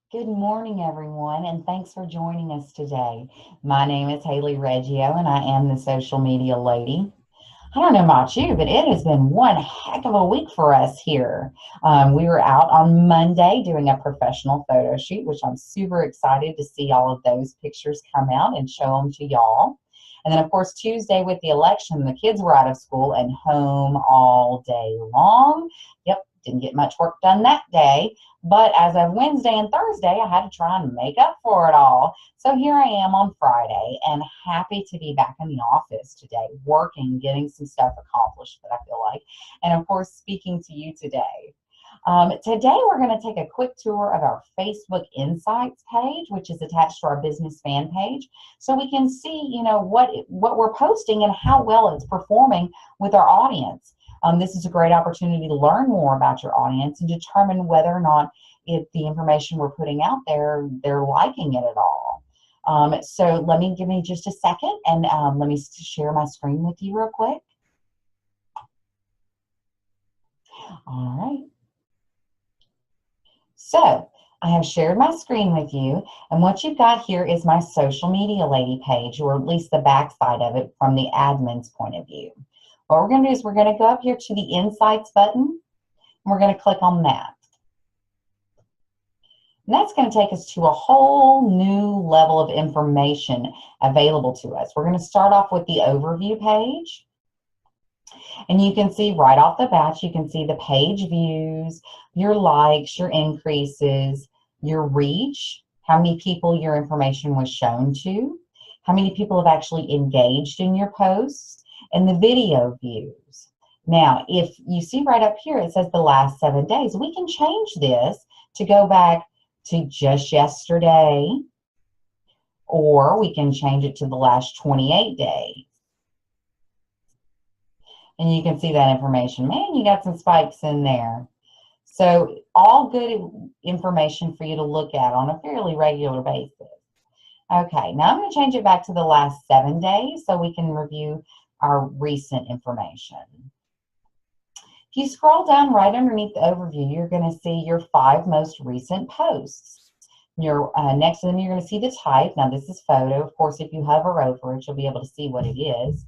Good morning, everyone, and thanks for joining us today. My name is Haley Reggio, and I am the social media lady. I don't know about you, but it has been one heck of a week for us here. We were out on Monday doing a professional photo shoot, which I'm super excited to see all of those pictures come out and show them to y'all. And then, of course, Tuesday with the election, the kids were out of school and home all day long. Yep, didn't get much work done that day. But as of Wednesday and Thursday, I had to try and make up for it all. So here I am on Friday and happy to be back in the office today, working, getting some stuff accomplished that I feel like. And of course, speaking to you today. Today, we're going to take a quick tour of our Facebook Insights page, which is attached to our business fan page, so we can see, what we're posting and how well it's performing with our audience. This is a great opportunity to learn more about your audience and determine whether or not the information we're putting out there, they're liking it at all. So give me just a second and let me share my screen with you real quick. All right. So I have shared my screen with you, and what you've got here is my social media lady page, or at least the backside of it from the admin's point of view. What we're going to do is we're going to go up here to the Insights button, and we're going to click on that. And that's going to take us to a whole new level of information available to us. We're going to start off with the overview page. And you can see right off the bat, you can see the page views, your likes, your increases, your reach, how many people your information was shown to, how many people have actually engaged in your posts, and the video views. Now, if you see right up here, it says the last 7 days. We can change this to go back to just yesterday, or we can change it to the last 28 days. And you can see that information. Man, you got some spikes in there. So all good information for you to look at on a fairly regular basis. Okay, now I'm going to change it back to the last 7 days so we can review our recent information. If you scroll down right underneath the overview, you're going to see your 5 most recent posts. Next to them, you're going to see the type. Now, this is photo. Of course, if you hover over it, you'll be able to see what it is.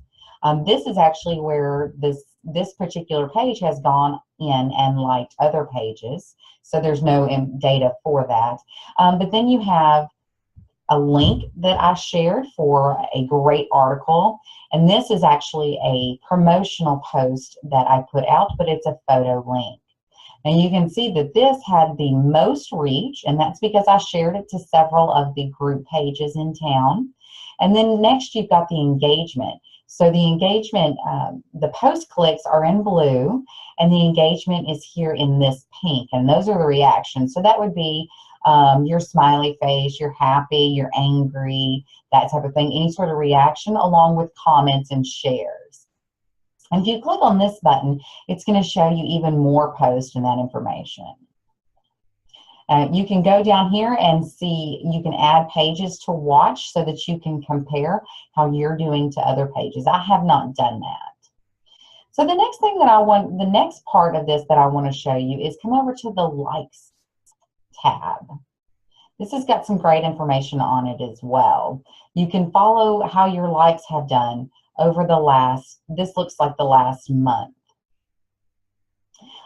This is actually where this particular page has gone in and liked other pages. So there's no data for that. But then you have a link that I shared for a great article. And this is actually a promotional post that I put out, but it's a photo link. And you can see that this had the most reach, and that's because I shared it to several of the group pages in town. And then next you've got the engagement. So the engagement, the post clicks are in blue, and the engagement is here in this pink, and those are the reactions. So that would be your smiley face, you're happy, you're angry, that type of thing, any sort of reaction, along with comments and shares. And if you click on this button, it's going to show you even more posts and that information. You can go down here and see, you can add pages to watch so that you can compare how you're doing to other pages. I have not done that. So the next thing that the next part of this that I want to show you is come over to the likes tab. This has got some great information on it as well. You can follow how your likes have done over this looks like the last month.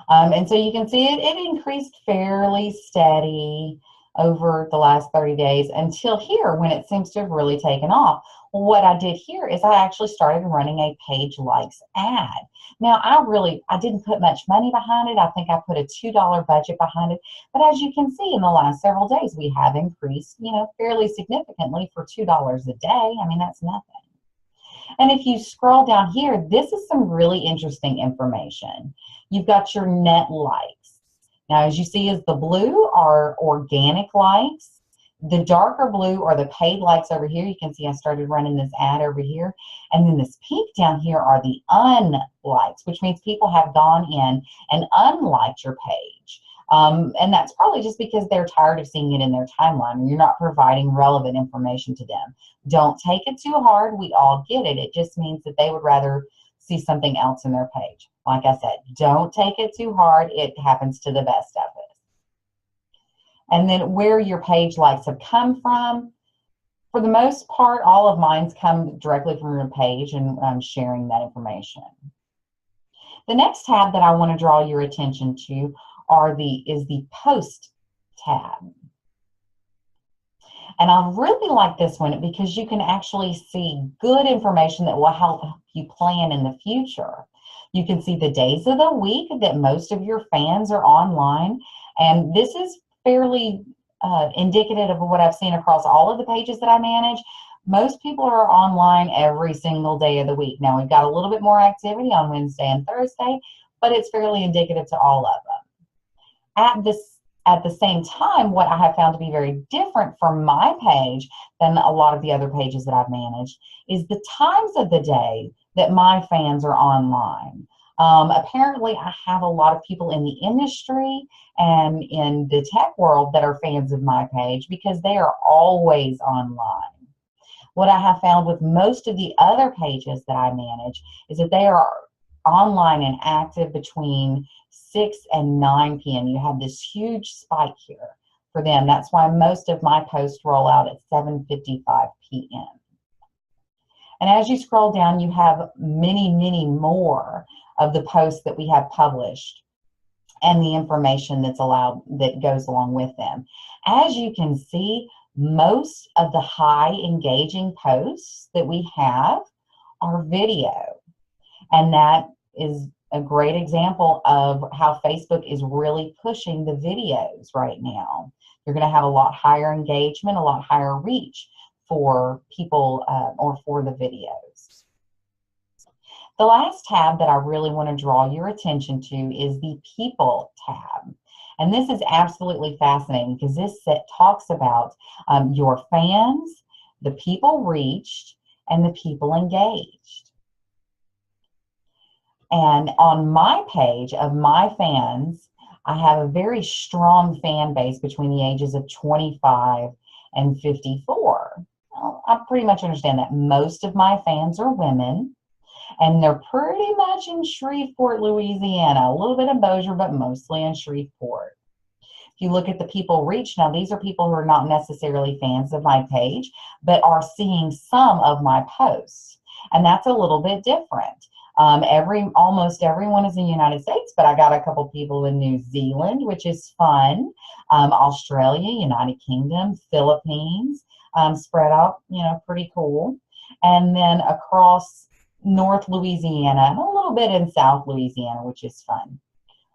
And so you can see it increased fairly steady over the last 30 days until here when it seems to have really taken off. What I did here is I actually started running a page likes ad. Now, I didn't put much money behind it. I think I put a $2 budget behind it. But as you can see, in the last several days, we have increased, fairly significantly for $2 a day. I mean, that's nothing. And if you scroll down here, this is some really interesting information. You've got your net likes. Now, as you see, the blue are organic likes. The darker blue are the paid likes over here. You can see I started running this ad over here. And then this pink down here are the unlikes, which means people have gone in and unliked your page. And that's probably just because they're tired of seeing it in their timeline and you're not providing relevant information to them. Don't take it too hard. We all get it. It just means that they would rather see something else in their page. Like I said, don't take it too hard. It happens to the best of us. And then where your page likes have come from. For the most part, all of mine's come directly from your page, and I'm sharing that information. The next tab that I want to draw your attention to is the Post tab. And I really like this one because you can actually see good information that will help you plan in the future. You can see the days of the week that most of your fans are online, and this is fairly indicative of what I've seen across all of the pages that I manage. Most people are online every single day of the week. Now, we've got a little bit more activity on Wednesday and Thursday, but it's fairly indicative to all of them. At the same time, what I have found to be very different from my page than a lot of the other pages that I've managed is the times of the day that my fans are online. Apparently, I have a lot of people in the industry and in the tech world that are fans of my page because they are always online. What I have found with most of the other pages that I manage is that they are online and active between 6 and 9 p.m. You have this huge spike here for them. That's why most of my posts roll out at 7:55 p.m. And as you scroll down, you have many, many more of the posts that we have published and the information that goes along with them. As you can see, most of the high engaging posts that we have are video. And that is a great example of how Facebook is really pushing the videos right now. You're going to have a lot higher engagement, a lot higher reach for people or for the videos. The last tab that I really want to draw your attention to is the People tab. And this is absolutely fascinating because this talks about your fans, the people reached, and the people engaged. And on my page of my fans, I have a very strong fan base between the ages of 25 and 54. Well, I pretty much understand that most of my fans are women, and they're pretty much in Shreveport, Louisiana, a little bit in Bossier, but mostly in Shreveport. If you look at the people reached, now these are people who are not necessarily fans of my page, but are seeing some of my posts. And that's a little bit different. Almost everyone is in the United States, but I got a couple people in New Zealand, which is fun. Australia, United Kingdom, Philippines, spread out, pretty cool. And then across North Louisiana and a little bit in South Louisiana, which is fun.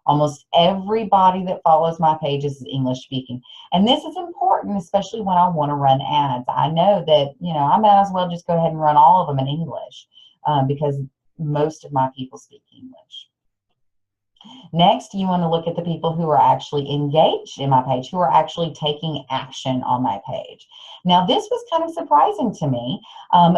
Almost everybody that follows my pages is English speaking. And this is important, especially when I want to run ads. I know that, I might as well just go ahead and run all of them in English because most of my people speak English. Next, you want to look at the people who are actually engaged in my page, who are actually taking action on my page. Now, this was kind of surprising to me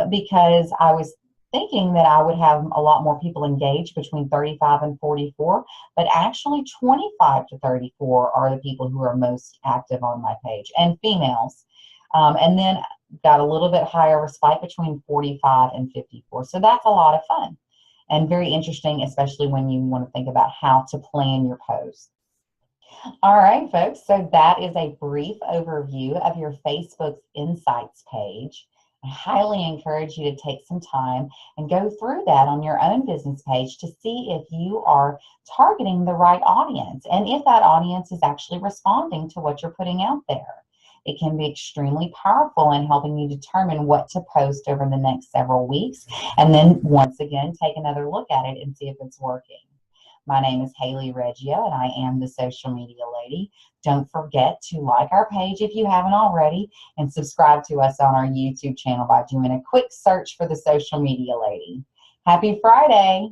because I was thinking that I would have a lot more people engaged between 35 and 44, but actually 25 to 34 are the people who are most active on my page, and females. And then got a little bit higher spike between 45 and 54. So that's a lot of fun and very interesting, especially when you want to think about how to plan your posts. All right, folks, so that is a brief overview of your Facebook Insights page. I highly encourage you to take some time and go through that on your own business page to see if you are targeting the right audience and if that audience is actually responding to what you're putting out there. It can be extremely powerful in helping you determine what to post over the next several weeks, and then once again take another look at it and see if it's working. My name is Haley Reggio, and I am the Social Media Lady. Don't forget to like our page if you haven't already, and subscribe to us on our YouTube channel by doing a quick search for the Social Media Lady. Happy Friday!